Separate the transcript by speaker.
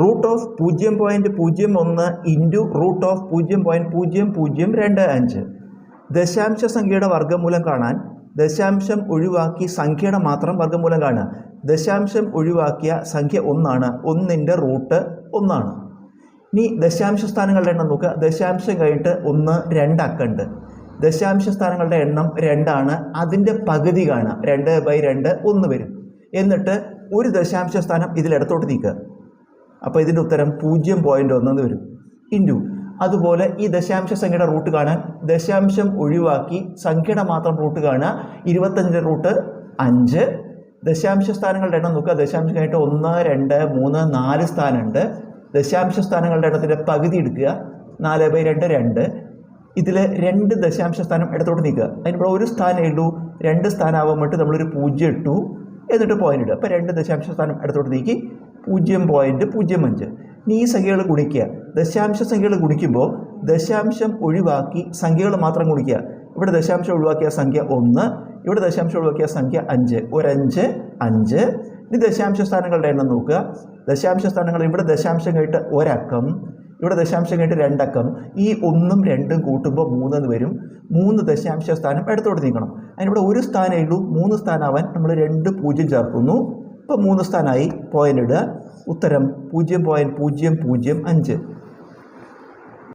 Speaker 1: Root of 0.01 into root of 0.0025. ദശാംശ സംഖ്യയുടെ വർഗ്ഗമൂലം കാണാൻ ദശാംശം ഒഴിവാക്കി സംഖ്യയുടെ മാത്രം വർഗ്ഗമൂലം കാണുക. ദശാംശം ഒഴിവാക്കിയ സംഖ്യ 1 ആണ്. 1ൻ്റെ റൂട്ട് 1 ആണ്. ഇനി ദശാംശ സ്ഥാനങ്ങളുടെ എണ്ണം നോക്കുക. ദശാംശം കഴിഞ്ഞിട്ട് 1 2 അക്കമുണ്ട്. ദശാംശ സ്ഥാനങ്ങളുടെ എണ്ണം 2 ആണ്. അതിൻ്റെ പകുതി കാണുക. 2/2 1 വരും. എന്നിട്ട് ഒരു ദശാംശ സ്ഥാനം ഇതിലിടത്തോട്ട് നീക്കുക. അപ്പോൾ ഇതിൻ്റെ ഉത്തരം 0.1 വരും. ഇൻറ്റു അതുപോലെ ഈ ദശാംശ സംഖ്യയുടെ റൂട്ട് കാണാൻ ദശാംശം ഒഴിവാക്കി സംഖ്യയുടെ മാത്രം റൂട്ട് കാണുക. 25ൻ്റെ റൂട്ട് 5. ദശാംശ സ്ഥാനങ്ങളുടെ എണ്ണം നോക്കുക. ദശാംശം കഴിഞ്ഞിട്ട് 1 2 3 4 സ്ഥാനമുണ്ട്. ദശാംശ സ്ഥാനങ്ങളുടെ എണ്ണത്തിൻ്റെ പകുതി എടുക്കുക. 4/2 2. ഇതിൽ 2 ദശാംശ സ്ഥാനം ഇടത്തോട്ട് നീക്കുക. അതിനിപ്പോൾ ഒരു സ്ഥാനം ഇടൂ. 2 സ്ഥാനം ആവാൻ വേണ്ടി നമ്മളൊരു 0 ഇട്ടു. എന്നിട്ട് പോയിന്റ് ഇടുക. അപ്പോൾ 2 ദശാംശ സ്ഥാനം ഇടത്തോട്ട് നീക്കി 0.05. ഇനി ഈ സംഖ്യകൾ ഗുണിക്കുക. ദശാംശ സംഖ്യകൾ ഗുണിക്കുമ്പോൾ ദശാംശം ഒഴിവാക്കി സംഖ്യകൾ മാത്രം ഗുണിക്കുക. ഇവിടെ ദശാംശം ഒഴിവാക്കിയ സംഖ്യ 1, ഇവിടെ ദശാംശം ഒഴിവാക്കിയ സംഖ്യ 5. ഒരു 5 5. ഇനി ദശാംശ സ്ഥാനങ്ങളുടെ എണ്ണം നോക്കുക. ദശാംശ സ്ഥാനങ്ങൾ ഇവിടെ ദശാംശം കഴിഞ്ഞിട്ട് ഒരക്കം, ഇവിടെ ദശാംശം കഴിഞ്ഞിട്ട് 2 അക്കം. ഈ 1ഉം 2ഉം കൂട്ടുമ്പോൾ 3 എന്ന് വരും. 3 ദശാംശ സ്ഥാനം ഇടത്തോട്ട് നീക്കണം. അതിനിവിടെ ഒരു സ്ഥാനം ഉള്ളൂ. 3 സ്ഥാനമാവാൻ നമ്മൾ 2 0 ചേർക്കുന്നു. ഇപ്പോൾ 3 സ്ഥാനമായി. പോയിന്റ് ഇടുക. ഉത്തരം 0.005.